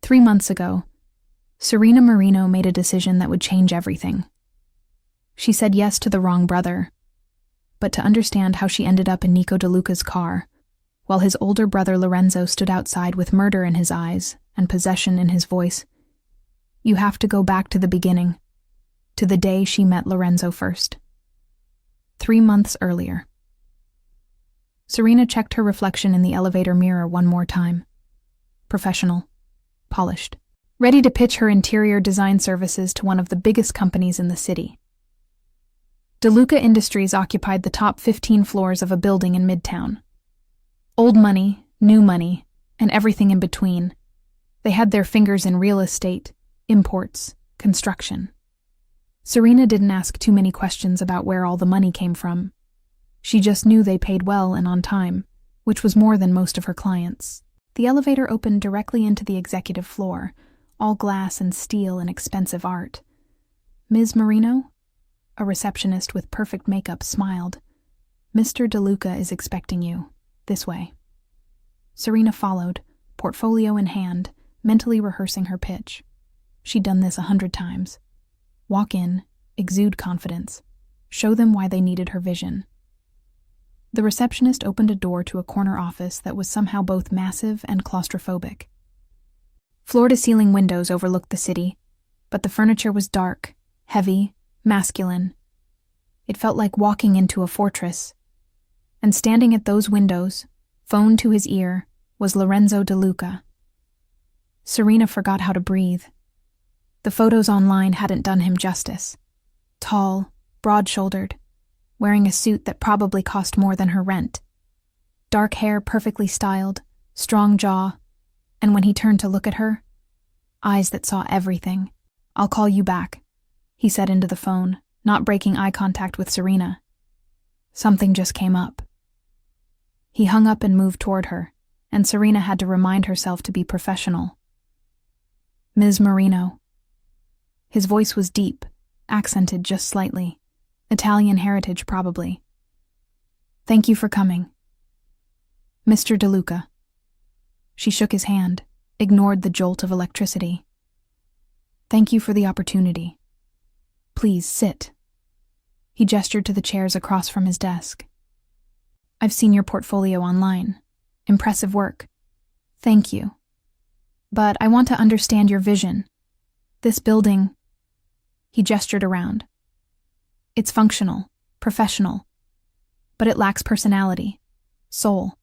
3 months ago, Serena Marino made a decision that would change everything. She said yes to the wrong brother, but to understand how she ended up in Nico DeLuca's car, while his older brother Lorenzo stood outside with murder in his eyes and possession in his voice, you have to go back to the beginning, to the day she met Lorenzo first. 3 months earlier. Serena checked her reflection in the elevator mirror one more time. Professional, polished, ready to pitch her interior design services to one of the biggest companies in the city. DeLuca Industries occupied the top 15 floors of a building in Midtown. Old money, new money, and everything in between. They had their fingers in real estate, imports, construction. Serena didn't ask too many questions about where all the money came from. She just knew they paid well and on time, which was more than most of her clients. The elevator opened directly into the executive floor, all glass and steel and expensive art. Ms. Marino, a receptionist with perfect makeup, smiled. Mr. DeLuca is expecting you. This way. Serena followed, portfolio in hand, mentally rehearsing her pitch. She'd done this 100 times. Walk in, exude confidence, show them why they needed her vision. The receptionist opened a door to a corner office that was somehow both massive and claustrophobic. Floor-to-ceiling windows overlooked the city, but the furniture was dark, heavy, masculine. It felt like walking into a fortress. And standing at those windows, phone to his ear, was Lorenzo DeLuca. Serena forgot how to breathe. The photos online hadn't done him justice. Tall, broad-shouldered, wearing a suit that probably cost more than her rent. Dark hair perfectly styled, strong jaw, and when he turned to look at her, eyes that saw everything. "I'll call you back," he said into the phone, not breaking eye contact with Serena. Something just came up. He hung up and moved toward her, and Serena had to remind herself to be professional. "Ms. Marino." His voice was deep, accented just slightly. Italian heritage, probably. "Thank you for coming." "Mr. DeLuca." She shook his hand, ignored the jolt of electricity. "Thank you for the opportunity. Please sit." He gestured to the chairs across from his desk. "I've seen your portfolio online. Impressive work. Thank you. But I want to understand your vision. This building..." He gestured around. "It's functional, professional, but it lacks personality, soul.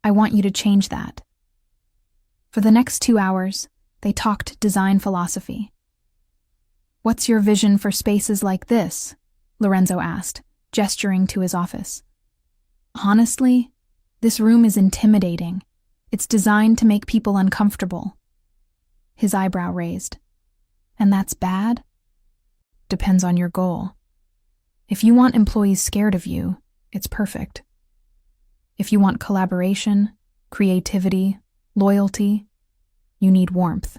I want you to change that." For the next 2 hours, they talked design philosophy. "What's your vision for spaces like this?" Lorenzo asked, gesturing to his office. "Honestly, this room is intimidating. It's designed to make people uncomfortable." His eyebrow raised. "And that's bad?" "Depends on your goal. If you want employees scared of you, it's perfect. If you want collaboration, creativity, loyalty, you need warmth.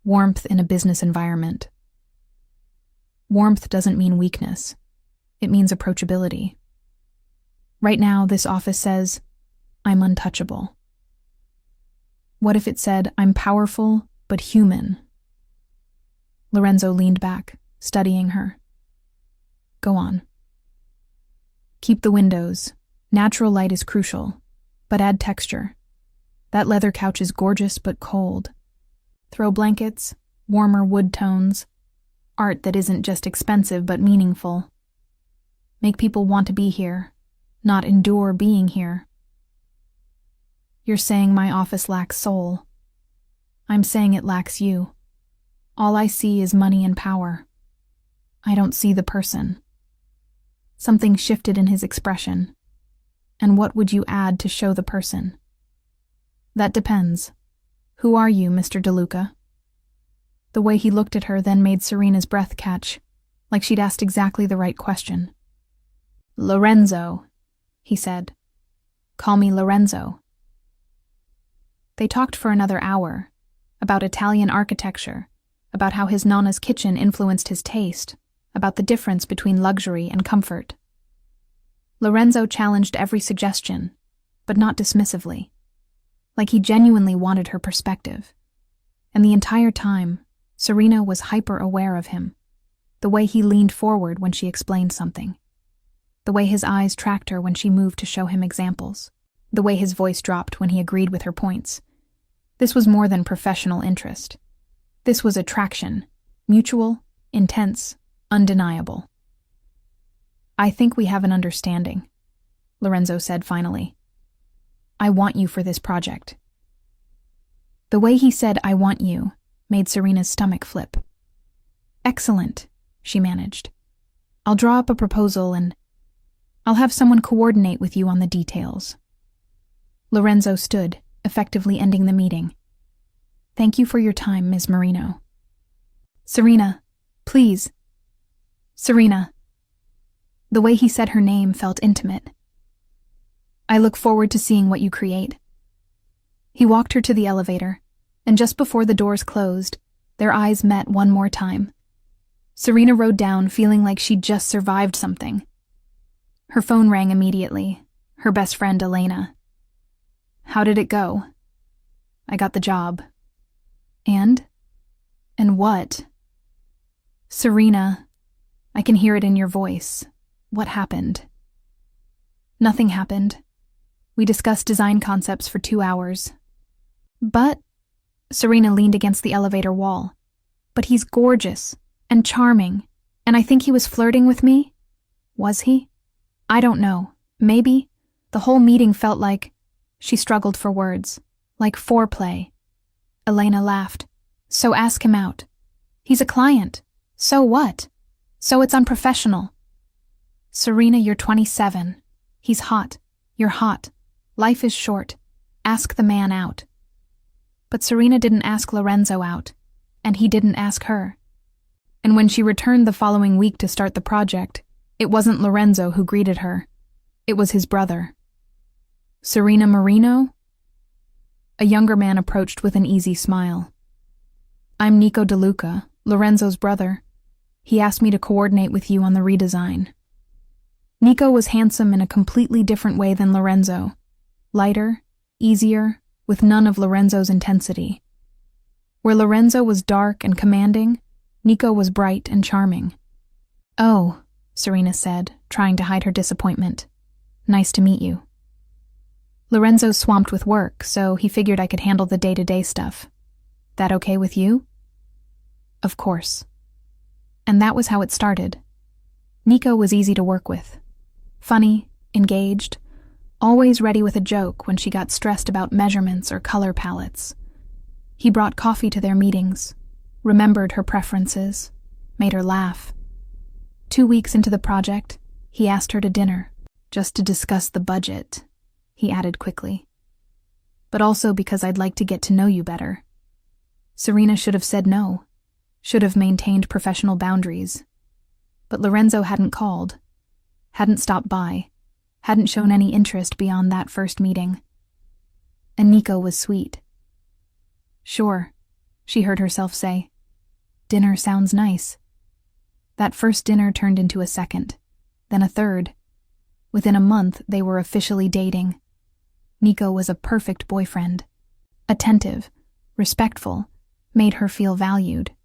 Warmth in a business environment. Warmth doesn't mean weakness. It means approachability. Right now, this office says, 'I'm untouchable.' What if it said, 'I'm powerful, but human'?" Lorenzo leaned back, studying her. "Go on." "Keep the windows. Natural light is crucial, but add texture. That leather couch is gorgeous but cold. Throw blankets, warmer wood tones, art that isn't just expensive but meaningful. Make people want to be here, not endure being here." "You're saying my office lacks soul. I'm saying it lacks you. All I see is money and power. I don't see the person." Something shifted in his expression. "And what would you add to show the person?" "That depends. Who are you, Mr. DeLuca?" The way he looked at her then made Serena's breath catch, like she'd asked exactly the right question. "Lorenzo," he said. "Call me Lorenzo." They talked for another hour, about Italian architecture, about how his nonna's kitchen influenced his taste, about the difference between luxury and comfort. Lorenzo challenged every suggestion, but not dismissively. like he genuinely wanted her perspective. And the entire time, Serena was hyper-aware of him, the way he leaned forward when she explained something, the way his eyes tracked her when she moved to show him examples, the way his voice dropped when he agreed with her points. This was more than professional interest. This was attraction, mutual, intense, undeniable. "I think we have an understanding," Lorenzo said finally. "I want you for this project." The way he said, "I want you," made Serena's stomach flip. "Excellent," she managed. "I'll draw up a proposal and I'll have someone coordinate with you on the details." Lorenzo stood, effectively ending the meeting. "Thank you for your time, Ms. Marino." "Serena, please." "Serena." The way he said her name felt intimate. "I look forward to seeing what you create." He walked her to the elevator, and just before the doors closed, their eyes met one more time. Serena rode down feeling like she'd just survived something. Her phone rang immediately, her best friend Elena. "How did it go?" "I got the job." "And? And what?" "Serena, I can hear it in your voice. What happened?" "Nothing happened. We discussed design concepts for 2 hours. But," Serena leaned against the elevator wall, "but he's gorgeous and charming, and I think he was flirting with me. Was he? I don't know. Maybe. The whole meeting felt like," she struggled for words, "like foreplay." Elena laughed. "So ask him out. He's a client. So what? So it's unprofessional." "Serena, you're 27. He's hot. You're hot. Life is short. Ask the man out." But Serena didn't ask Lorenzo out, and he didn't ask her. And when she returned the following week to start the project, it wasn't Lorenzo who greeted her. It was his brother. "Serena Marino?" A younger man approached with an easy smile. "I'm Nico DeLuca, Lorenzo's brother. He asked me to coordinate with you on the redesign." Nico was handsome in a completely different way than Lorenzo. Lighter, easier, with none of Lorenzo's intensity. Where Lorenzo was dark and commanding, Nico was bright and charming. "Oh," Serena said, trying to hide her disappointment. "Nice to meet you." "Lorenzo's swamped with work, so he figured I could handle the day-to-day stuff. That okay with you?" "Of course." And that was how it started. Nico was easy to work with. Funny, engaged, always ready with a joke when she got stressed about measurements or color palettes. He brought coffee to their meetings, remembered her preferences, made her laugh. 2 weeks into the project, he asked her to dinner, just to discuss the budget, he added quickly. "But also because I'd like to get to know you better." Serena should have said no, should have maintained professional boundaries. But Lorenzo hadn't called, hadn't stopped by, hadn't shown any interest beyond that first meeting. And Nico was sweet. "Sure," she heard herself say. "Dinner sounds nice." That first dinner turned into a second, then a third. Within a month, they were officially dating. Nico was a perfect boyfriend. Attentive, respectful, made her feel valued.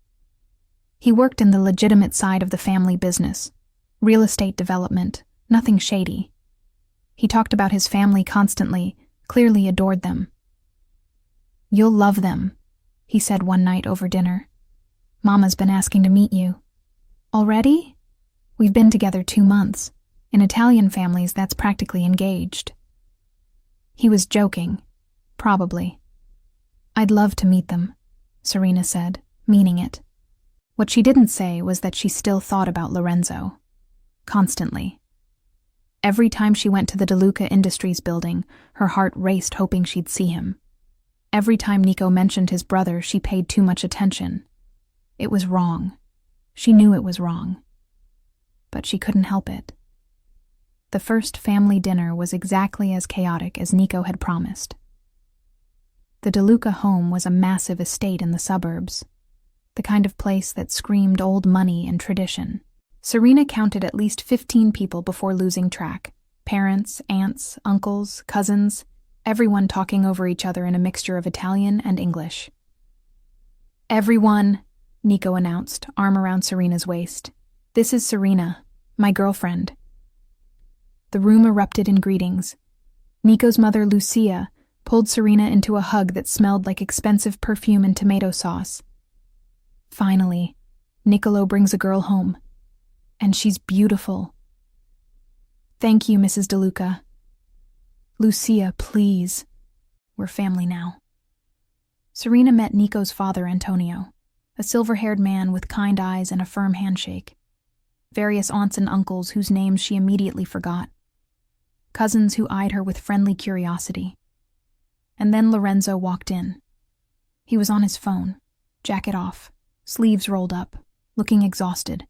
He worked in the legitimate side of the family business, real estate development, nothing shady. He talked about his family constantly, clearly adored them. "You'll love them," he said one night over dinner. "Mama's been asking to meet you." "Already?" "We've been together 2 months. In Italian families, that's practically engaged." He was joking. Probably. "I'd love to meet them," Serena said, meaning it. What she didn't say was that she still thought about Lorenzo. Constantly. Every time she went to the DeLuca Industries building, her heart raced hoping she'd see him. Every time Nico mentioned his brother, she paid too much attention. It was wrong. She knew it was wrong. But she couldn't help it. The first family dinner was exactly as chaotic as Nico had promised. The DeLuca home was a massive estate in the suburbs, the kind of place that screamed old money and tradition. Serena counted at least 15 people before losing track. Parents, aunts, uncles, cousins, everyone talking over each other in a mixture of Italian and English. "Everyone," Nico announced, arm around Serena's waist. "This is Serena, my girlfriend." The room erupted in greetings. Nico's mother, Lucia, pulled Serena into a hug that smelled like expensive perfume and tomato sauce. Finally, Niccolo brings a girl home. And she's beautiful. "Thank you, Mrs. DeLuca." "Lucia, please. We're family now." Serena met Nico's father, Antonio, a silver-haired man with kind eyes and a firm handshake. Various aunts and uncles whose names she immediately forgot. Cousins who eyed her with friendly curiosity. And then Lorenzo walked in. He was on his phone, jacket off, sleeves rolled up, looking exhausted.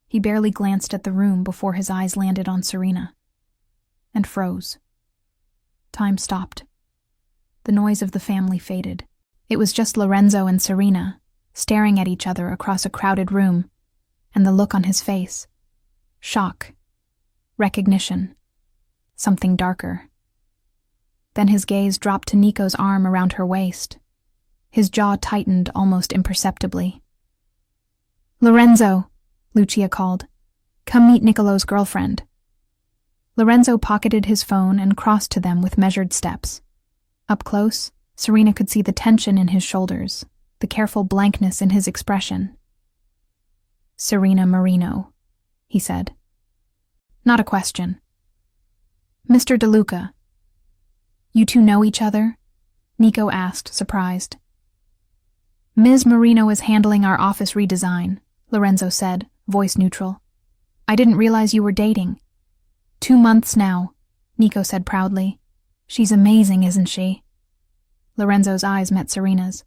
He barely glanced at the room before his eyes landed on Serena. And froze. Time stopped. The noise of the family faded. It was just Lorenzo and Serena, staring at each other across a crowded room, and the look on his face. Shock. Recognition. Something darker. Then his gaze dropped to Nico's arm around her waist. His jaw tightened almost imperceptibly. "Lorenzo," Lucia called. "Come meet Niccolo's girlfriend." Lorenzo pocketed his phone and crossed to them with measured steps. Up close, Serena could see the tension in his shoulders, the careful blankness in his expression. "Serena Marino," he said. Not a question. "Mr. DeLuca." "You two know each other?" Nico asked, surprised. "Ms. Marino is handling our office redesign," Lorenzo said, voice neutral. "I didn't realize you were dating." 2 months now," Nico said proudly. "She's amazing, isn't she?" Lorenzo's eyes met Serena's.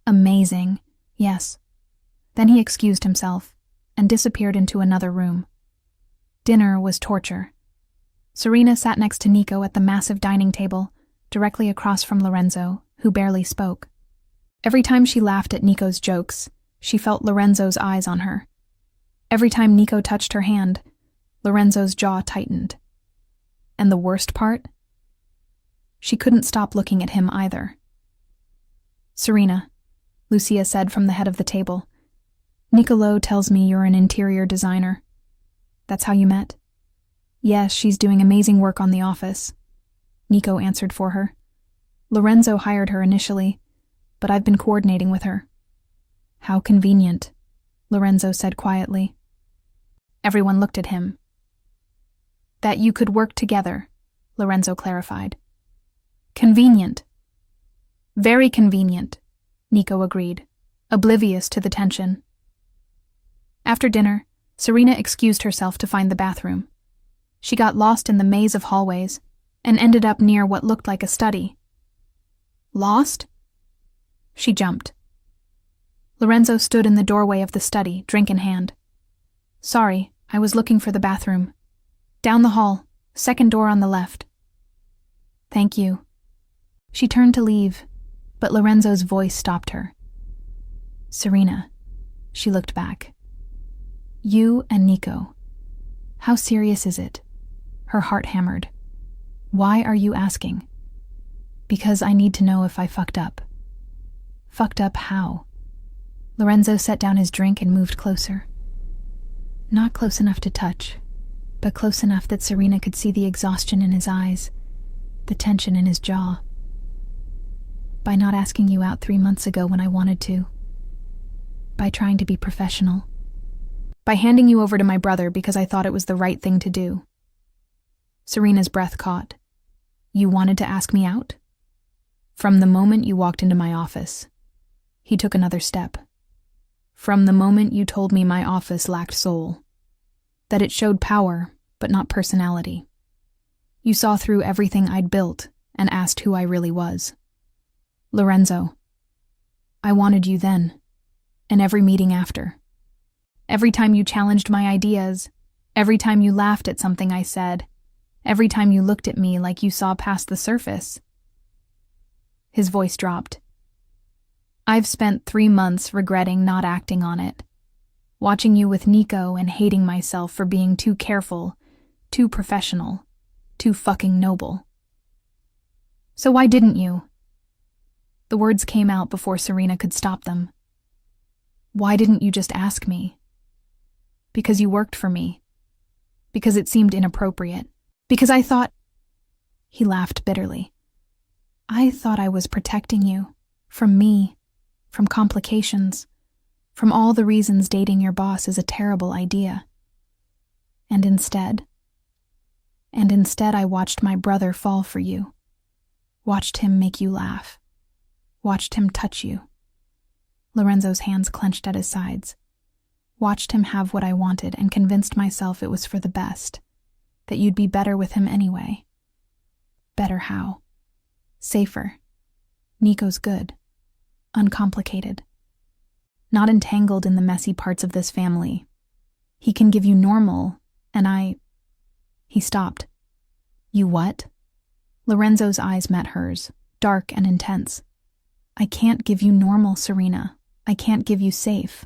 Amazing, yes. Then he excused himself and disappeared into another room. Dinner was torture. Serena sat next to Nico at the massive dining table, directly across from Lorenzo, who barely spoke. Every time she laughed at Nico's jokes, she felt Lorenzo's eyes on her. Every time Nico touched her hand, Lorenzo's jaw tightened. And the worst part? She couldn't stop looking at him either. "Serena," Lucia said from the head of the table, "Niccolo tells me you're an interior designer. That's how you met?" "Yes, she's doing amazing work on the office," Nico answered for her. "Lorenzo hired her initially, but I've been coordinating with her." "How convenient," Lorenzo said quietly. Everyone looked at him. "That you could work together," Lorenzo clarified. "Convenient." "Very convenient," Nico agreed, oblivious to the tension. After dinner, Serena excused herself to find the bathroom. She got lost in the maze of hallways and ended up near what looked like a study. "Lost?" She jumped. Lorenzo stood in the doorway of the study, drink in hand. "Sorry, I was looking for the bathroom. Down the hall, second door on the left." "Thank you." She turned to leave, but Lorenzo's voice stopped her. "Serena," she looked back. "You and Nico. How serious is it?" Her heart hammered. "Why are you asking?" "Because I need to know if I fucked up." "Fucked up how?" Lorenzo set down his drink and moved closer. Not close enough to touch, but close enough that Serena could see the exhaustion in his eyes, the tension in his jaw. "By not asking you out 3 months ago when I wanted to. By trying to be professional. By handing you over to my brother because I thought it was the right thing to do." Serena's breath caught. "You wanted to ask me out?" "From the moment you walked into my office." He took another step. "From the moment you told me my office lacked soul. That it showed power, but not personality. You saw through everything I'd built and asked who I really was. Lorenzo, I wanted you then, and every meeting after. Every time you challenged my ideas, every time you laughed at something I said, every time you looked at me like you saw past the surface." His voice dropped. "I've spent 3 months regretting not acting on it, watching you with Nico and hating myself for being too careful, too professional, too fucking noble." So why didn't you? The words came out before Serena could stop them. Why didn't you just ask me? Because you worked for me. Because it seemed inappropriate. Because I thought... He laughed bitterly. I thought I was protecting you. From me. From complications. From all the reasons dating your boss is a terrible idea. And instead I watched my brother fall for you. Watched him make you laugh. Watched him touch you. Lorenzo's hands clenched at his sides. Watched him have what I wanted and convinced myself it was for the best. That you'd be better with him anyway. Better how? Safer. Nico's good. Uncomplicated. Not entangled in the messy parts of this family. He can give you normal, and He stopped. You what? Lorenzo's eyes met hers, dark and intense. I can't give you normal, Serena. I can't give you safe.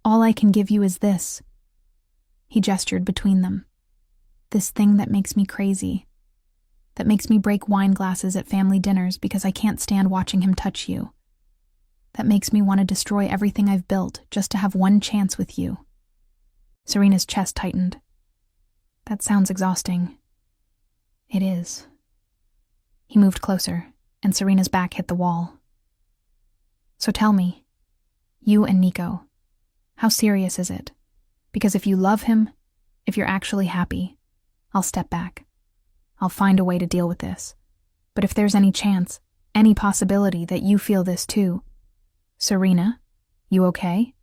All I can give you is this. He gestured between them. This thing that makes me crazy. That makes me break wine glasses at family dinners because I can't stand watching him touch you. That makes me want to destroy everything I've built just to have one chance with you. Serena's chest tightened. That sounds exhausting. It is. He moved closer, and Serena's back hit the wall. So tell me, you and Nico, how serious is it? Because if you love him, if you're actually happy, I'll step back. I'll find a way to deal with this. But if there's any chance, any possibility that you feel this too, Serena, you okay?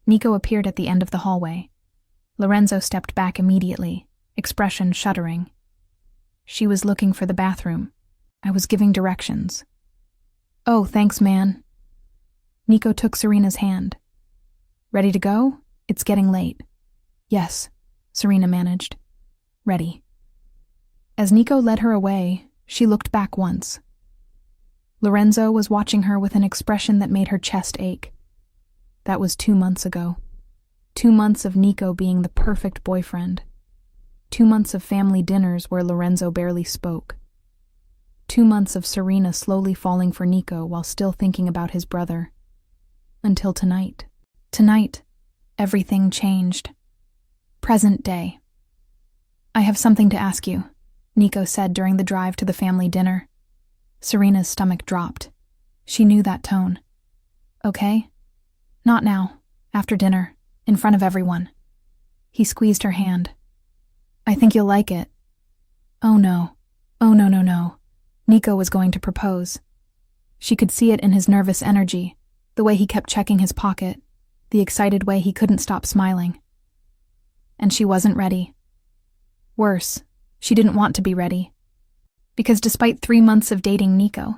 Nico appeared at the end of the hallway. Lorenzo stepped back immediately, expression shuddering. She was looking for the bathroom. I was giving directions. Oh, thanks, man. Nico took Serena's hand. Ready to go? It's getting late. Yes, Serena managed. Ready. As Nico led her away, she looked back once. Lorenzo was watching her with an expression that made her chest ache. That was 2 months ago. 2 months of Nico being the perfect boyfriend. 2 months of family dinners where Lorenzo barely spoke. 2 months of Serena slowly falling for Nico while still thinking about his brother. Until tonight. Tonight, everything changed. Present day. I have something to ask you, Nico said during the drive to the family dinner. Serena's stomach dropped. She knew that tone. Okay? Not now. After dinner. In front of everyone. He squeezed her hand. I think you'll like it. Oh no. Oh no. Nico was going to propose. She could see it in his nervous energy, the way he kept checking his pocket, the excited way he couldn't stop smiling. And she wasn't ready. Worse, she didn't want to be ready. Because despite 3 months of dating Nico,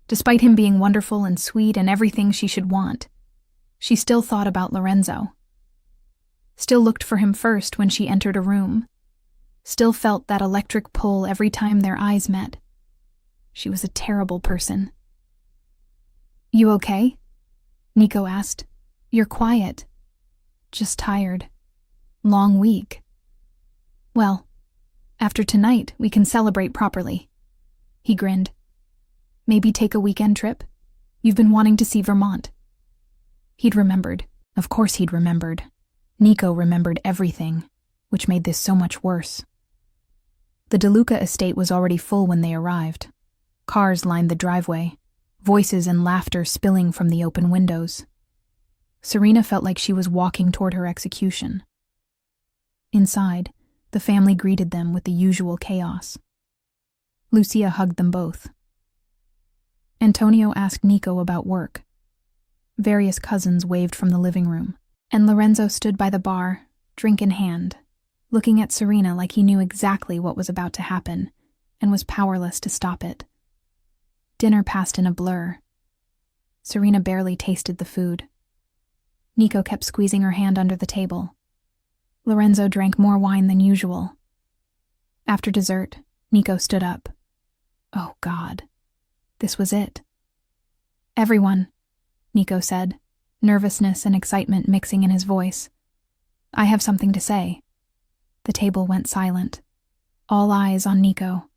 despite him being wonderful and sweet and everything she should want, she still thought about Lorenzo. Still looked for him first when she entered a room. Still felt that electric pull every time their eyes met. She was a terrible person. You okay? Nico asked. You're quiet. Just tired. Long week. Well, after tonight, we can celebrate properly. He grinned. Maybe take a weekend trip? You've been wanting to see Vermont. He'd remembered. Of course he'd remembered. Nico remembered everything, which made this so much worse. The DeLuca estate was already full when they arrived. Cars lined the driveway, voices and laughter spilling from the open windows. Serena felt like she was walking toward her execution. Inside, the family greeted them with the usual chaos. Lucia hugged them both. Antonio asked Nico about work. Various cousins waved from the living room, and Lorenzo stood by the bar, drink in hand, looking at Serena like he knew exactly what was about to happen and was powerless to stop it. Dinner passed in a blur. Serena barely tasted the food. Nico kept squeezing her hand under the table. Lorenzo drank more wine than usual. After dessert, Nico stood up. Oh, God. This was it. Everyone, Nico said, nervousness and excitement mixing in his voice. I have something to say. The table went silent. All eyes on Nico.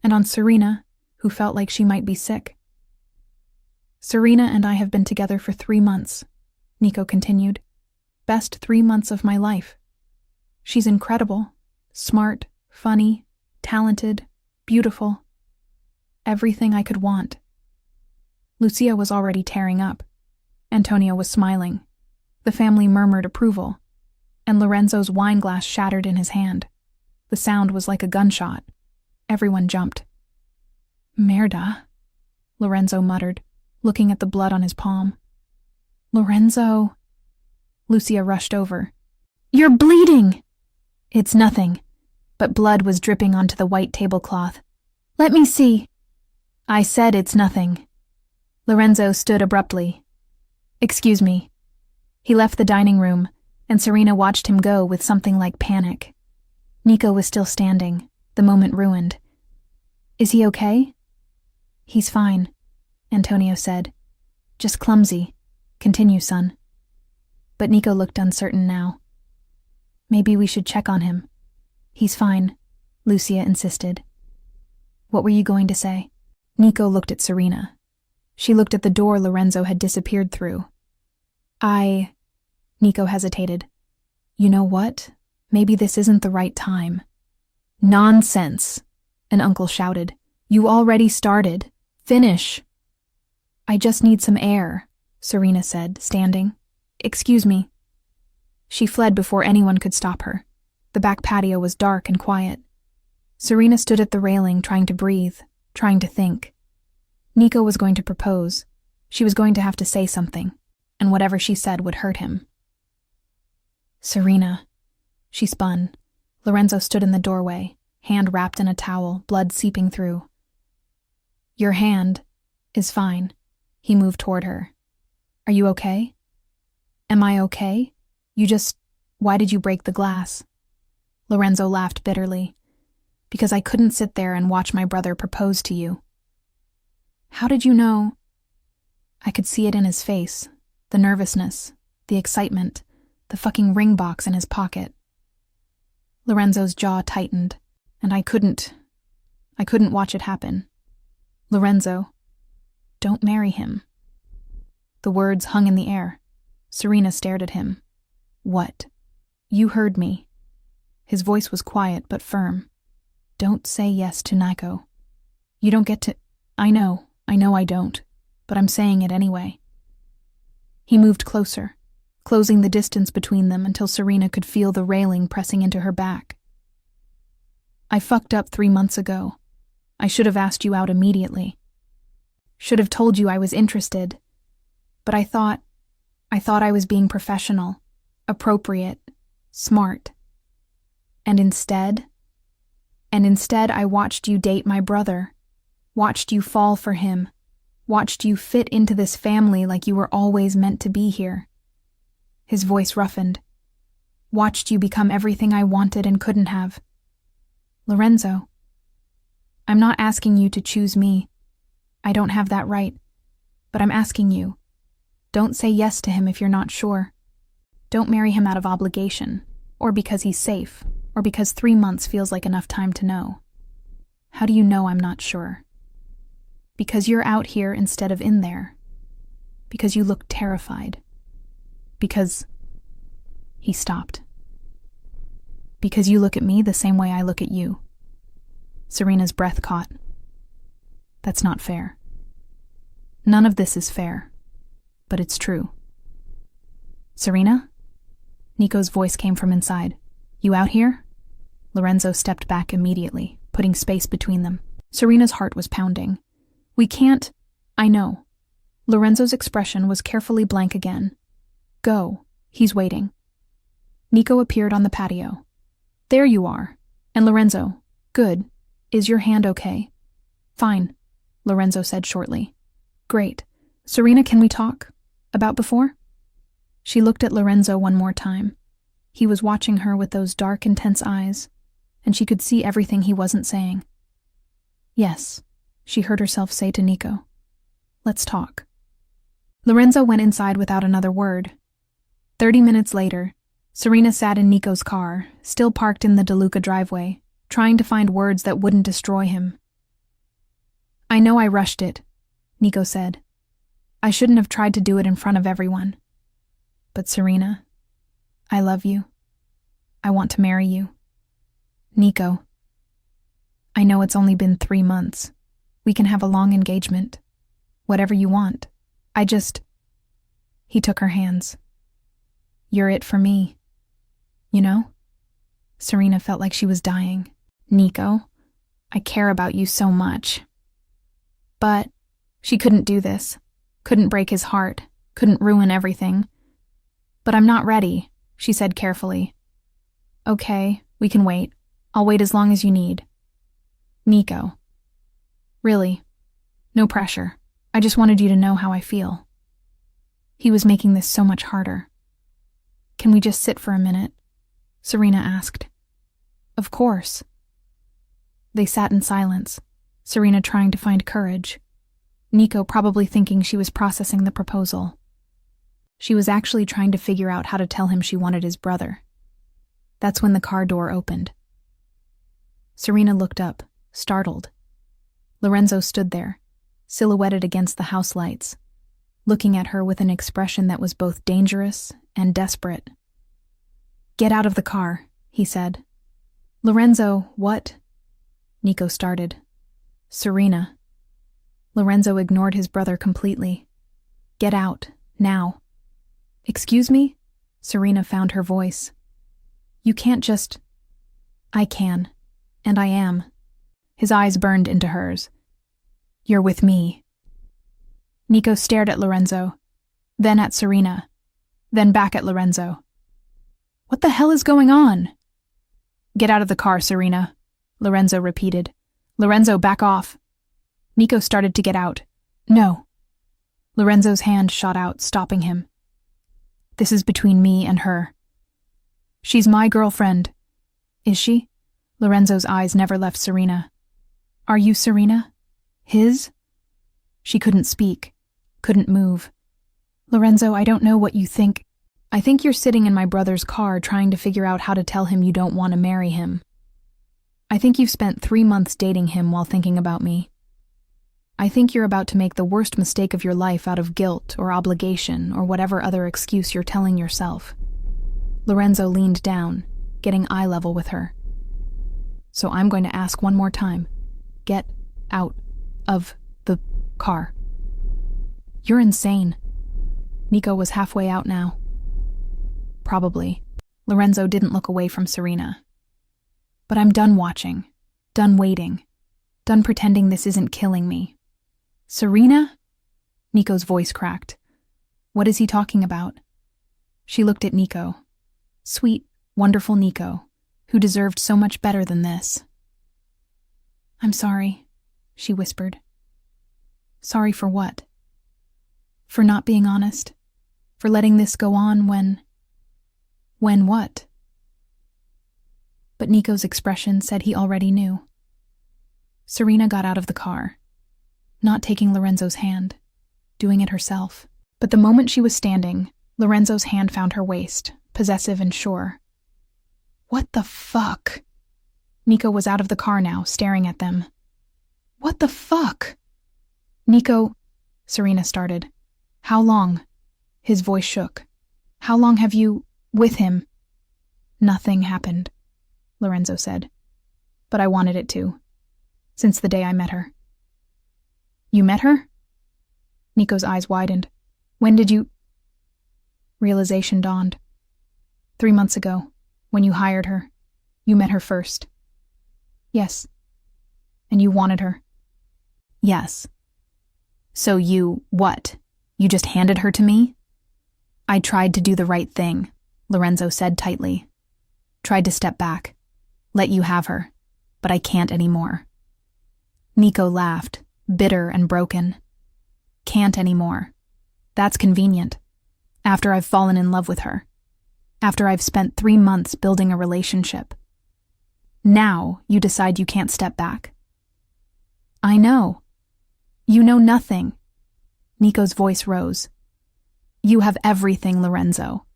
And on Serena, who felt like she might be sick. Serena and I have been together for 3 months, Nico continued. Best 3 months of my life. She's incredible, smart, funny, talented, beautiful. Everything I could want. Lucia was already tearing up. Antonio was smiling. The family murmured approval, and Lorenzo's wine glass shattered in his hand. The sound was like a gunshot. Everyone jumped. Merda, Lorenzo muttered, looking at the blood on his palm. Lorenzo. Lucia rushed over. You're bleeding! It's nothing, but blood was dripping onto the white tablecloth. Let me see. I said it's nothing. Lorenzo stood abruptly. Excuse me. He left the dining room, and Serena watched him go with something like panic. Nico was still standing, the moment ruined. Is he okay? He's fine, Antonio said. Just clumsy. Continue, son. But Nico looked uncertain now. Maybe we should check on him. He's fine, Lucia insisted. What were you going to say? Nico looked at Serena. She looked at the door Lorenzo had disappeared through. Nico hesitated. You know what? Maybe this isn't the right time. Nonsense, an uncle shouted. You already started. Finish. I just need some air, Serena said, standing. Excuse me. She fled before anyone could stop her. The back patio was dark and quiet. Serena stood at the railing, trying to breathe, trying to think. Nico was going to propose. She was going to have to say something, and whatever she said would hurt him. Serena. She spun. Lorenzo stood in the doorway, hand wrapped in a towel, blood seeping through. Your hand is fine. He moved toward her. Are you okay? Am I okay? Why did you break the glass? Lorenzo laughed bitterly. Because I couldn't sit there and watch my brother propose to you. How did you know? I could see it in his face, the nervousness, the excitement, the fucking ring box in his pocket. Lorenzo's jaw tightened, and I couldn't watch it happen. Lorenzo, don't marry him. The words hung in the air. Serena stared at him. What? You heard me. His voice was quiet but firm. Don't say yes to Nico. You don't get to... I know I don't, but I'm saying it anyway. He moved closer, closing the distance between them until Serena could feel the railing pressing into her back. I fucked up 3 months ago. I should have asked you out immediately. Should have told you I was interested. But I thought I was being professional, appropriate, smart. And instead I watched you date my brother, watched you fall for him, watched you fit into this family like you were always meant to be here. His voice roughened. Watched you become everything I wanted and couldn't have. Lorenzo, I'm not asking you to choose me. I don't have that right. But I'm asking you, don't say yes to him if you're not sure. Don't marry him out of obligation, or because he's safe, or because 3 months feels like enough time to know. How do you know I'm not sure? Because you're out here instead of in there. Because you look terrified. Because... He stopped. Because you look at me the same way I look at you. Serena's breath caught. That's not fair. None of this is fair. But it's true. Serena? Nico's voice came from inside. You out here? Lorenzo stepped back immediately, putting space between them. Serena's heart was pounding. We can't... I know. Lorenzo's expression was carefully blank again. Go. He's waiting. Nico appeared on the patio. There you are. And Lorenzo. Good. Is your hand okay? Fine, Lorenzo said shortly. Great. Serena, can we talk? About before? She looked at Lorenzo one more time. He was watching her with those dark, intense eyes, and she could see everything he wasn't saying. Yes, she heard herself say to Nico. Let's talk. Lorenzo went inside without another word. 30 minutes later, Serena sat in Nico's car, still parked in the DeLuca driveway, trying to find words that wouldn't destroy him. I know I rushed it, Nico said. I shouldn't have tried to do it in front of everyone. But Serena, I love you. I want to marry you. Nico, I know it's only been 3 months. We can have a long engagement. Whatever you want. He took her hands. You're it for me. You know? Serena felt like she was dying. Nico, I care about you so much. But she couldn't do this. Couldn't break his heart. Couldn't ruin everything. But I'm not ready, she said carefully. Okay, we can wait. I'll wait as long as you need. Nico. Really. No pressure. I just wanted you to know how I feel. He was making this so much harder. Can we just sit for a minute? Serena asked. Of course. They sat in silence, Serena trying to find courage. Nico probably thinking she was processing the proposal. She was actually trying to figure out how to tell him she wanted his brother. That's when the car door opened. Serena looked up, startled. Lorenzo stood there, silhouetted against the house lights, looking at her with an expression that was both dangerous and desperate. Get out of the car, he said. Lorenzo, what? Nico started. Serena. Lorenzo ignored his brother completely. Get out, now. Excuse me? Serena found her voice. You can't just... I can. And I am. His eyes burned into hers. You're with me. Nico stared at Lorenzo, then at Serena, then back at Lorenzo. What the hell is going on? Get out of the car, Serena, Lorenzo repeated. Lorenzo, back off. Nico started to get out. No. Lorenzo's hand shot out, stopping him. This is between me and her. She's my girlfriend. Is she? Lorenzo's eyes never left Serena. Are you Serena? His? She couldn't speak, couldn't move. Lorenzo, I don't know what you think. I think you're sitting in my brother's car trying to figure out how to tell him you don't want to marry him. I think you've spent 3 months dating him while thinking about me. I think you're about to make the worst mistake of your life out of guilt or obligation or whatever other excuse you're telling yourself. Lorenzo leaned down, getting eye level with her. So I'm going to ask one more time. Get out of the car. You're insane. Nico was halfway out now. Probably. Lorenzo didn't look away from Serena. But I'm done watching, done waiting, done pretending this isn't killing me. Serena? Nico's voice cracked. What is he talking about? She looked at Nico. Sweet, wonderful Nico, who deserved so much better than this. I'm sorry, she whispered. Sorry for what? For not being honest? For letting this go on when... When what? But Nico's expression said he already knew. Serena got out of the car, not taking Lorenzo's hand, doing it herself. But the moment she was standing, Lorenzo's hand found her waist, possessive and sure. What the fuck? Nico was out of the car now, staring at them. What the fuck? Nico, Serena started. How long? His voice shook. How long have you... with him? Nothing happened, Lorenzo said. But I wanted it to. Since the day I met her. You met her? Nico's eyes widened. When did you... Realization dawned. 3 months ago, when you hired her. You met her first. Yes. And you wanted her. Yes. So you, what? You just handed her to me? I tried to do the right thing, Lorenzo said tightly. Tried to step back. Let you have her. But I can't anymore. Nico laughed, bitter and broken. Can't anymore. That's convenient. After I've fallen in love with her. After I've spent 3 months building a relationship. Now you decide you can't step back. I know. You know nothing. Nico's voice rose. You have everything, Lorenzo.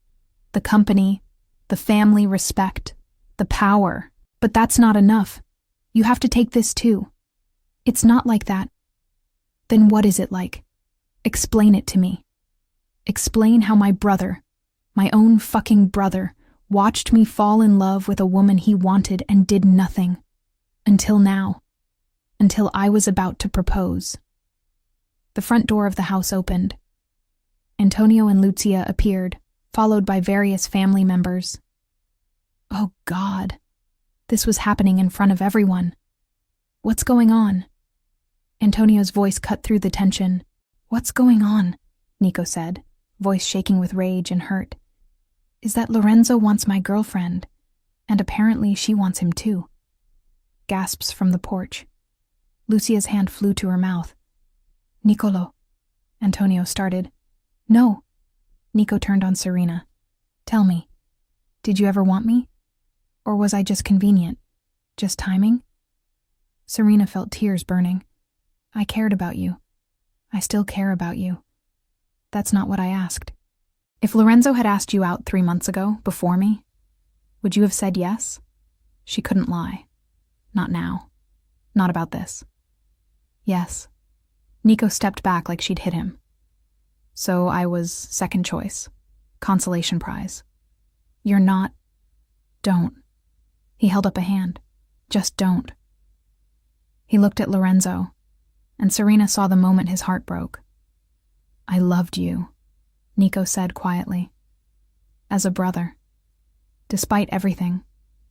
The company, the family respect, the power. But that's not enough. You have to take this too. It's not like that. Then what is it like? Explain it to me. Explain how my brother, my own fucking brother, watched me fall in love with a woman he wanted and did nothing. Until now. Until I was about to propose. The front door of the house opened. Antonio and Lucia appeared, followed by various family members. Oh God. This was happening in front of everyone. What's going on? Antonio's voice cut through the tension. What's going on? Nico said, voice shaking with rage and hurt. Is that Lorenzo wants my girlfriend, and apparently she wants him too. Gasps from the porch. Lucia's hand flew to her mouth. Nicolo, Antonio started. No. Nico turned on Serena. Tell me, did you ever want me? Or was I just convenient? Just timing? Serena felt tears burning. I cared about you. I still care about you. That's not what I asked. If Lorenzo had asked you out 3 months ago, before me, would you have said yes? She couldn't lie. Not now. Not about this. Yes. Nico stepped back like she'd hit him. So I was second choice. Consolation prize. You're not. Don't. He held up a hand. Just don't. He looked at Lorenzo, and Serena saw the moment his heart broke. I loved you, Nico said quietly. As a brother. Despite everything,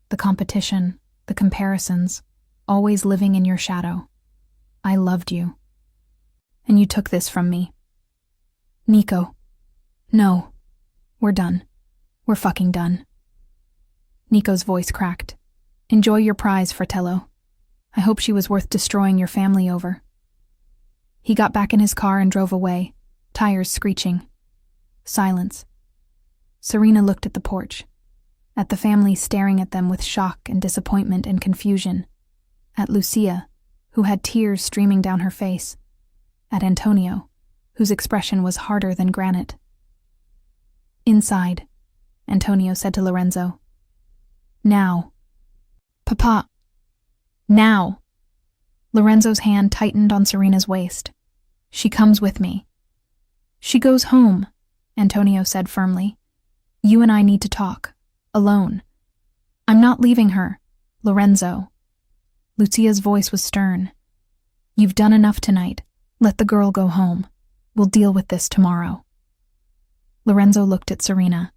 the competition, the comparisons, always living in your shadow. I loved you. And you took this from me. Nico. No. We're done. We're fucking done. Nico's voice cracked. Enjoy your prize, Fratello. I hope she was worth destroying your family over. He got back in his car and drove away, tires screeching. Silence. Serena looked at the porch, at the family staring at them with shock and disappointment and confusion, at Lucia, who had tears streaming down her face, at Antonio, whose expression was harder than granite. Inside, Antonio said to Lorenzo. Now. Papa. Now. Lorenzo's hand tightened on Serena's waist. She comes with me. She goes home, Antonio said firmly. You and I need to talk. Alone. I'm not leaving her, Lorenzo. Lucia's voice was stern. You've done enough tonight. Let the girl go home. We'll deal with this tomorrow. Lorenzo looked at Serena.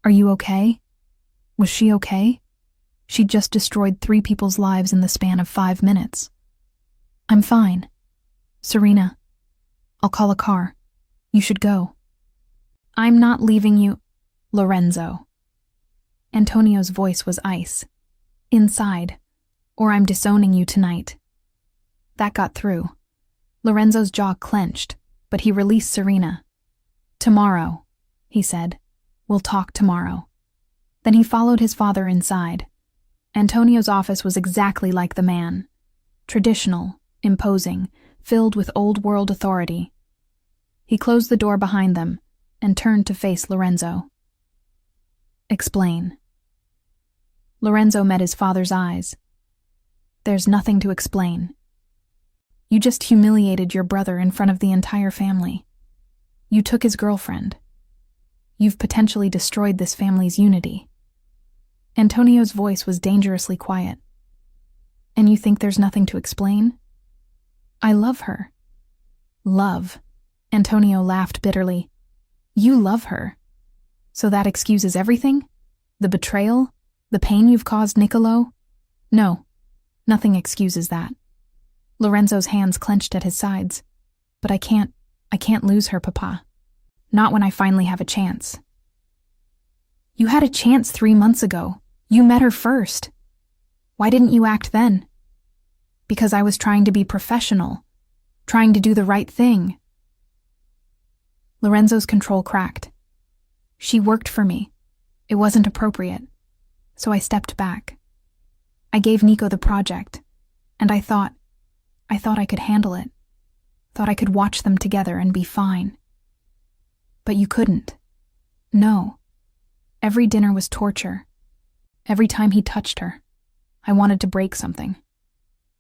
Are you okay? Was she okay? She'd just destroyed 3 people's lives in the span of 5 minutes. I'm fine. Serena, I'll call a car. You should go. I'm not leaving you, Lorenzo. Antonio's voice was ice. Inside, or I'm disowning you tonight. That got through. Lorenzo's jaw clenched, but he released Serena. Tomorrow, he said. We'll talk tomorrow. Then he followed his father inside. Antonio's office was exactly like the man. Traditional, imposing, filled with old-world authority. He closed the door behind them and turned to face Lorenzo. Explain. Lorenzo met his father's eyes. There's nothing to explain. You just humiliated your brother in front of the entire family. You took his girlfriend. You've potentially destroyed this family's unity. Antonio's voice was dangerously quiet. And you think there's nothing to explain? I love her. Love. Antonio laughed bitterly. You love her. So that excuses everything? The betrayal? The pain you've caused Nicolo? No, nothing excuses that. Lorenzo's hands clenched at his sides. But I can't lose her, Papa. Not when I finally have a chance. You had a chance 3 months ago. You met her first. Why didn't you act then? Because I was trying to be professional, trying to do the right thing. Lorenzo's control cracked. She worked for me. It wasn't appropriate. So I stepped back. I gave Nico the project, and I thought I could handle it. Thought I could watch them together and be fine. But you couldn't. No. Every dinner was torture. Every time he touched her, I wanted to break something.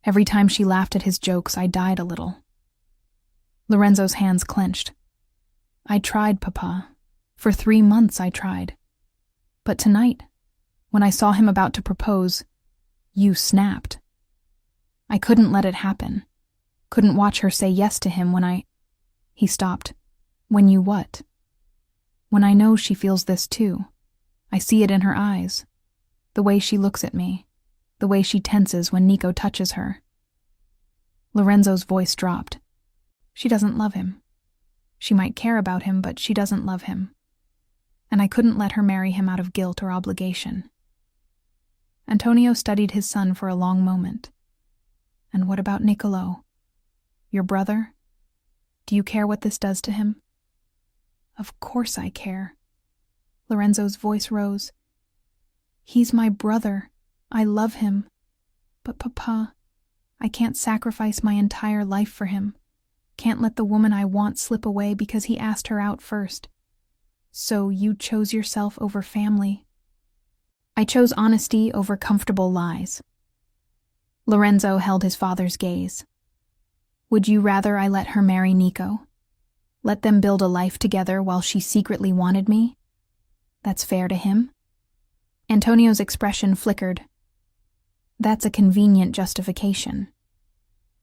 Every time she laughed at his jokes, I died a little. Lorenzo's hands clenched. I tried, Papa. For 3 months I tried. But tonight, when I saw him about to propose, you snapped. I couldn't let it happen. Couldn't watch her say yes to him when He stopped. When you what? When I know she feels this too. I see it in her eyes. The way she looks at me. The way she tenses when Nico touches her. Lorenzo's voice dropped. She doesn't love him. She might care about him, but she doesn't love him. And I couldn't let her marry him out of guilt or obligation. Antonio studied his son for a long moment. And what about Niccolo? Your brother? Do you care what this does to him? Of course I care. Lorenzo's voice rose. He's my brother. I love him. But Papa, I can't sacrifice my entire life for him. Can't let the woman I want slip away because he asked her out first. So you chose yourself over family. I chose honesty over comfortable lies. Lorenzo held his father's gaze. Would you rather I let her marry Nico? Let them build a life together while she secretly wanted me? That's fair to him? Antonio's expression flickered. That's a convenient justification.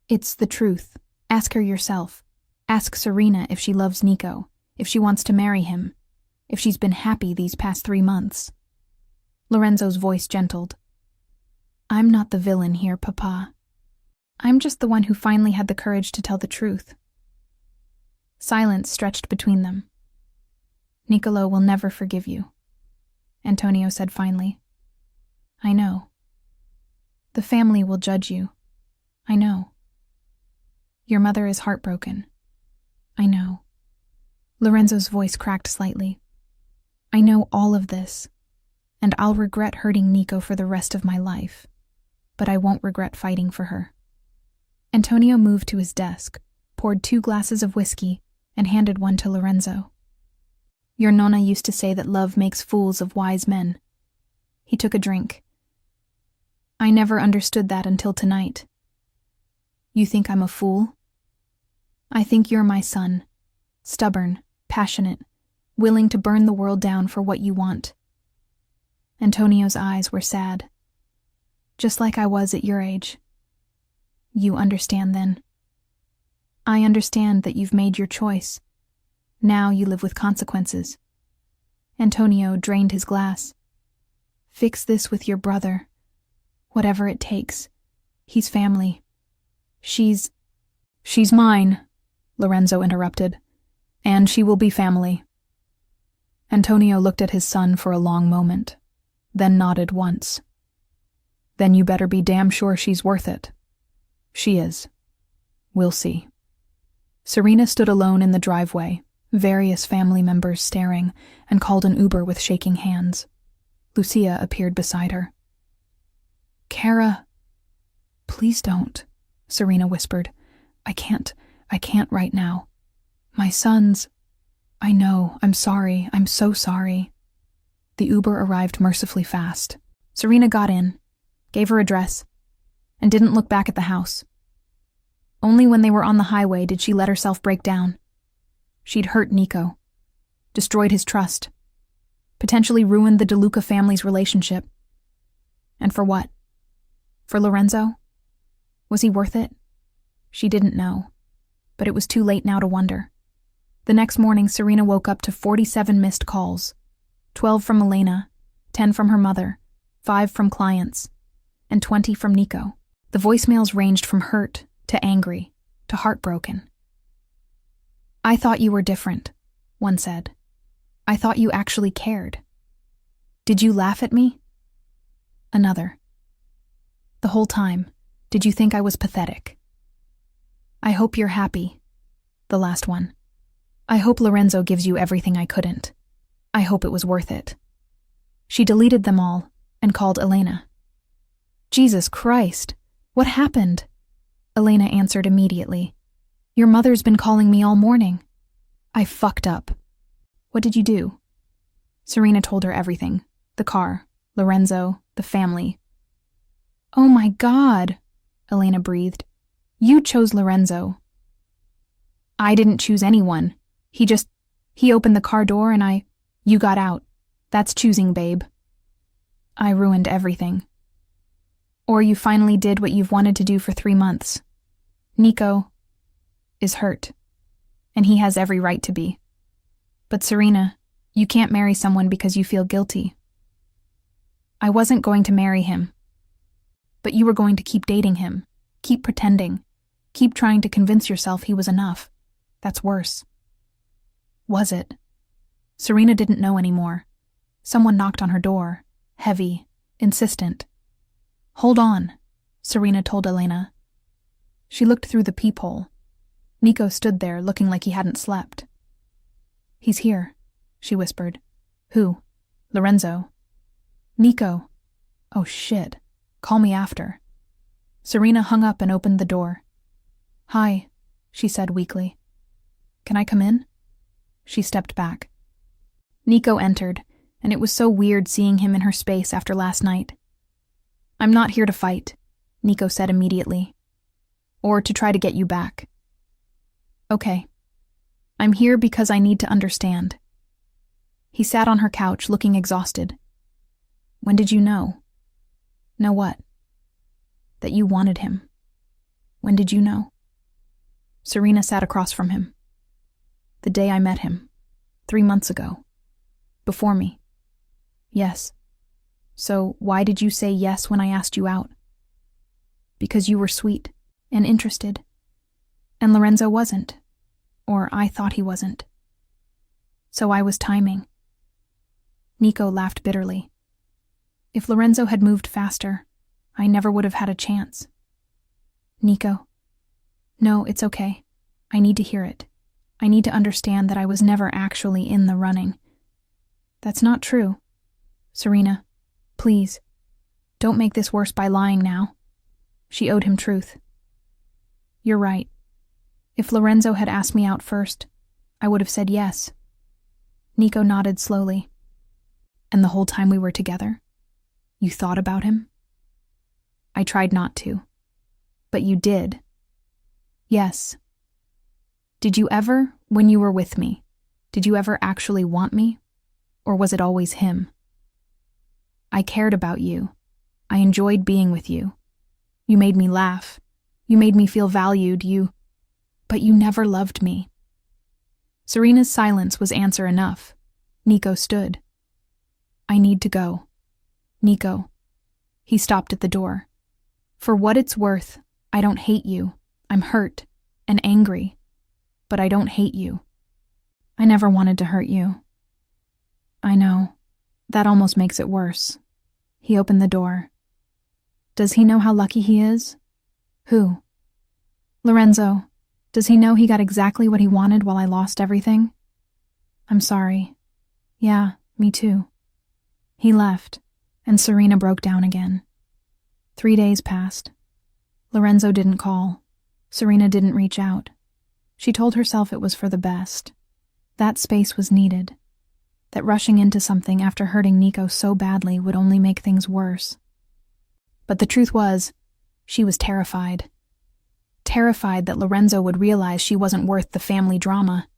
It's the truth. Ask her yourself. Ask Serena if she loves Nico, if she wants to marry him, if she's been happy these past 3 months. Lorenzo's voice gentled. I'm not the villain here, Papa. I'm just the one who finally had the courage to tell the truth. Silence stretched between them. Niccolo will never forgive you, Antonio said finally. I know. The family will judge you. I know. Your mother is heartbroken. I know. Lorenzo's voice cracked slightly. I know all of this, and I'll regret hurting Nico for the rest of my life, but I won't regret fighting for her. Antonio moved to his desk, poured 2 glasses of whiskey, and handed one to Lorenzo. Your nonna used to say that love makes fools of wise men. He took a drink. I never understood that until tonight. You think I'm a fool? I think you're my son. Stubborn, passionate, willing to burn the world down for what you want. Antonio's eyes were sad. Just like I was at your age. You understand then. I understand that you've made your choice. Now you live with consequences. Antonio drained his glass. Fix this with your brother. Whatever it takes. He's family. She's mine, Lorenzo interrupted. And she will be family. Antonio looked at his son for a long moment, then nodded once. Then you better be damn sure she's worth it. She is. We'll see. Serena stood alone in the driveway, various family members staring, and called an Uber with shaking hands. Lucia appeared beside her. Kara, please don't, Serena whispered. I can't right now. My sons. I know, I'm sorry, I'm so sorry. The Uber arrived mercifully fast. Serena got in, gave her address, and didn't look back at the house. Only when they were on the highway did she let herself break down. She'd hurt Nico, destroyed his trust, potentially ruined the DeLuca family's relationship. And for what? For Lorenzo? Was he worth it? She didn't know, but it was too late now to wonder. The next morning, Serena woke up to 47 missed calls, 12 from Elena, 10 from her mother, 5 from clients, and 20 from Nico. The voicemails ranged from hurt to angry to heartbroken. I thought you were different, one said. I thought you actually cared. Did you laugh at me? Another. The whole time, did you think I was pathetic? I hope you're happy. The last one. I hope Lorenzo gives you everything I couldn't. I hope it was worth it. She deleted them all and called Elena. Jesus Christ, what happened? Elena answered immediately. Your mother's been calling me all morning. I fucked up. What did you do? Serena told her everything. The car, Lorenzo, the family. Oh my God, Elena breathed. You chose Lorenzo. I didn't choose anyone. He opened the car door and you got out. That's choosing, babe. I ruined everything. Or you finally did what you've wanted to do for 3 months. Nico is hurt, and he has every right to be. But Serena, you can't marry someone because you feel guilty. I wasn't going to marry him. But you were going to keep dating him, keep pretending, keep trying to convince yourself he was enough. That's worse. Was it? Serena didn't know anymore. Someone knocked on her door, heavy, insistent. Hold on, Serena told Elena. She looked through the peephole. Nico stood there looking like he hadn't slept. He's here, she whispered. Who? Lorenzo. Nico. Oh shit. Call me after. Serena hung up and opened the door. Hi, she said weakly. Can I come in? She stepped back. Nico entered, and it was so weird seeing him in her space after last night. I'm not here to fight, Nico said immediately. Or to try to get you back. Okay. I'm here because I need to understand. He sat on her couch looking exhausted. When did you know? Know what? That you wanted him. When did you know? Serena sat across from him. The day I met him. 3 months ago. Before me. Yes. So why did you say yes when I asked you out? Because you were sweet and interested. And Lorenzo wasn't. Or I thought he wasn't. So I was timing. Nico laughed bitterly. If Lorenzo had moved faster, I never would have had a chance. Nico. No, it's okay. I need to hear it. I need to understand that I was never actually in the running. That's not true. Serena, please, don't make this worse by lying now. She owed him truth. You're right. If Lorenzo had asked me out first, I would have said yes. Nico nodded slowly. And the whole time we were together, you thought about him? I tried not to. But you did. Yes. Did you ever, when you were with me, did you ever actually want me? Or was it always him? I cared about you. I enjoyed being with you. You made me laugh. You made me feel valued. But you never loved me. Serena's silence was answer enough. Nico stood. I need to go. Nico. He stopped at the door. For what it's worth, I don't hate you. I'm hurt and angry. But I don't hate you. I never wanted to hurt you. I know. That almost makes it worse. He opened the door. Does he know how lucky he is? Who? Lorenzo. Does he know he got exactly what he wanted while I lost everything? I'm sorry. Yeah, me too. He left, and Serena broke down again. 3 days passed. Lorenzo didn't call. Serena didn't reach out. She told herself it was for the best. That space was needed. That rushing into something after hurting Nico so badly would only make things worse. But the truth was, she was terrified. Terrified that Lorenzo would realize she wasn't worth the family drama.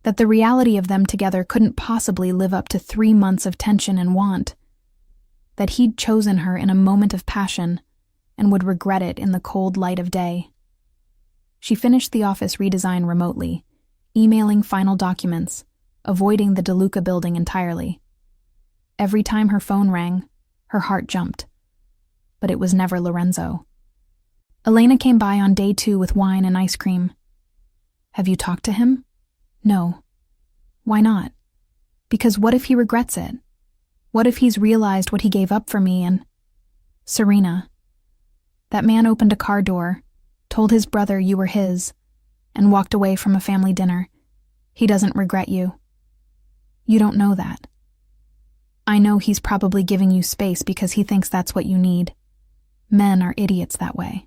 That the reality of them together couldn't possibly live up to 3 months of tension and want. That he'd chosen her in a moment of passion and would regret it in the cold light of day. She finished the office redesign remotely, emailing final documents, avoiding the DeLuca building entirely. Every time her phone rang, her heart jumped. But it was never Lorenzo. Elena came by on day 2 with wine and ice cream. Have you talked to him? No. Why not? Because what if he regrets it? What if he's realized what he gave up for me and... Serena. That man opened a car door, told his brother you were his, and walked away from a family dinner. He doesn't regret you. You don't know that. I know he's probably giving you space because he thinks that's what you need. Men are idiots that way.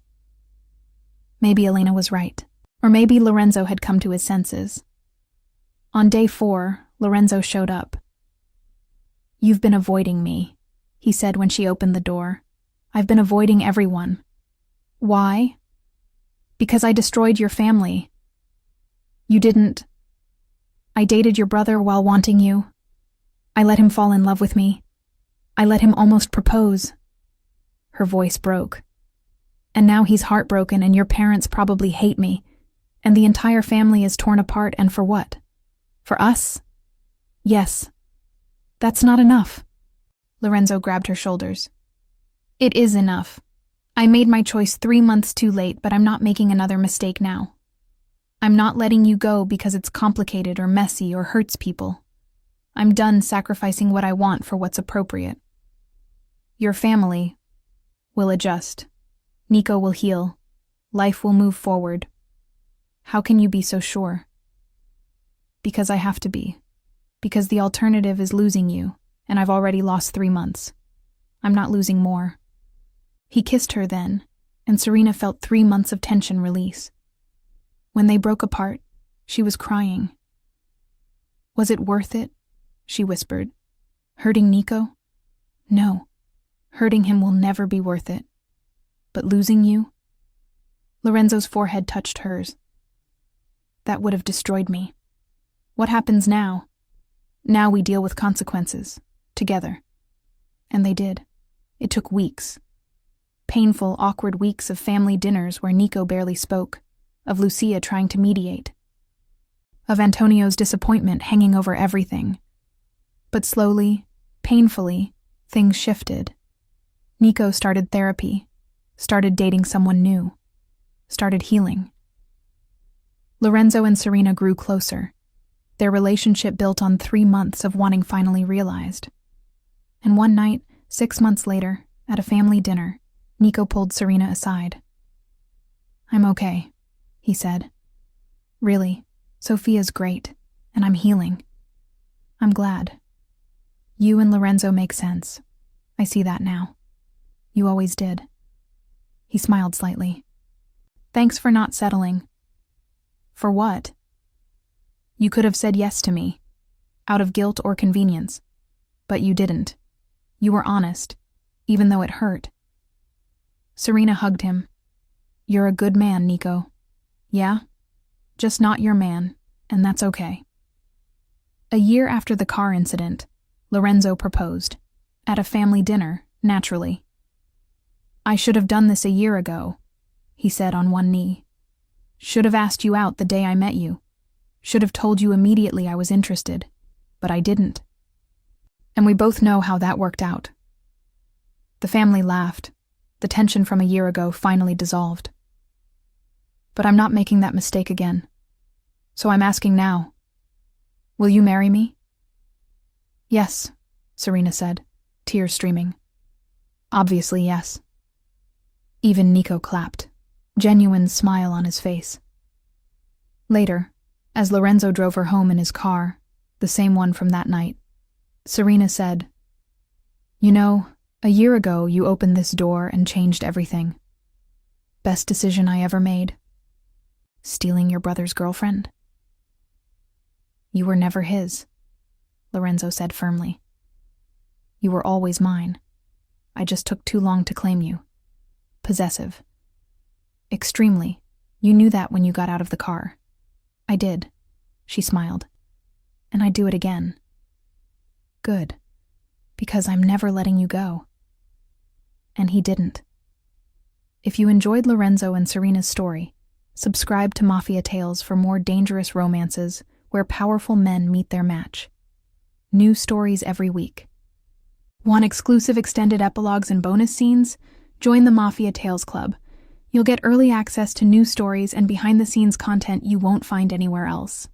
Maybe Elena was right. Or maybe Lorenzo had come to his senses. On day 4, Lorenzo showed up. You've been avoiding me, he said when she opened the door. I've been avoiding everyone. Why? Because I destroyed your family. You didn't. I dated your brother while wanting you. I let him fall in love with me. I let him almost propose. Her voice broke. And now he's heartbroken and your parents probably hate me. And the entire family is torn apart, and for what? For us? Yes. That's not enough. Lorenzo grabbed her shoulders. It is enough. I made my choice 3 months too late, but I'm not making another mistake now. I'm not letting you go because it's complicated or messy or hurts people. I'm done sacrificing what I want for what's appropriate. Your family will adjust. Nico will heal. Life will move forward. How can you be so sure? Because I have to be. Because the alternative is losing you, and I've already lost 3 months. I'm not losing more. He kissed her then, and Serena felt 3 months of tension release. When they broke apart, she was crying. Was it worth it? She whispered. Hurting Nico? No. Hurting him will never be worth it. But losing you? Lorenzo's forehead touched hers. That would have destroyed me. What happens now? Now we deal with consequences. Together. And they did. It took weeks. Painful, awkward weeks of family dinners where Nico barely spoke. Of Lucia trying to mediate. Of Antonio's disappointment hanging over everything. But slowly, painfully, things shifted. Nico started therapy, started dating someone new, started healing. Lorenzo and Serena grew closer, their relationship built on 3 months of wanting finally realized. And one night, 6 months later, at a family dinner, Nico pulled Serena aside. I'm okay, he said. Really, Sophia's great, and I'm healing. I'm glad. You and Lorenzo make sense. I see that now. You always did. He smiled slightly. Thanks for not settling. For what? You could have said yes to me, out of guilt or convenience, but you didn't. You were honest, even though it hurt. Serena hugged him. You're a good man, Nico. Yeah? Just not your man, and that's okay. A year after the car incident, Lorenzo proposed. At a family dinner, naturally. I should have done this a year ago, he said on one knee. Should have asked you out the day I met you. Should have told you immediately I was interested, but I didn't. And we both know how that worked out. The family laughed. The tension from a year ago finally dissolved. But I'm not making that mistake again. So I'm asking now. Will you marry me? Yes, Serena said, tears streaming. Obviously, yes. Even Nico clapped, genuine smile on his face. Later, as Lorenzo drove her home in his car, the same one from that night, Serena said, You know, a year ago you opened this door and changed everything. Best decision I ever made. Stealing your brother's girlfriend? You were never his, Lorenzo said firmly. You were always mine. I just took too long to claim you. Possessive. Extremely. You knew that when you got out of the car. I did, she smiled. And I'd do it again. Good. Because I'm never letting you go. And he didn't. If you enjoyed Lorenzo and Serena's story, subscribe to Mafia Tales for more dangerous romances where powerful men meet their match. New stories every week. Want exclusive extended epilogues and bonus scenes? Join the Mafia Tales Club. You'll get early access to new stories and behind-the-scenes content you won't find anywhere else.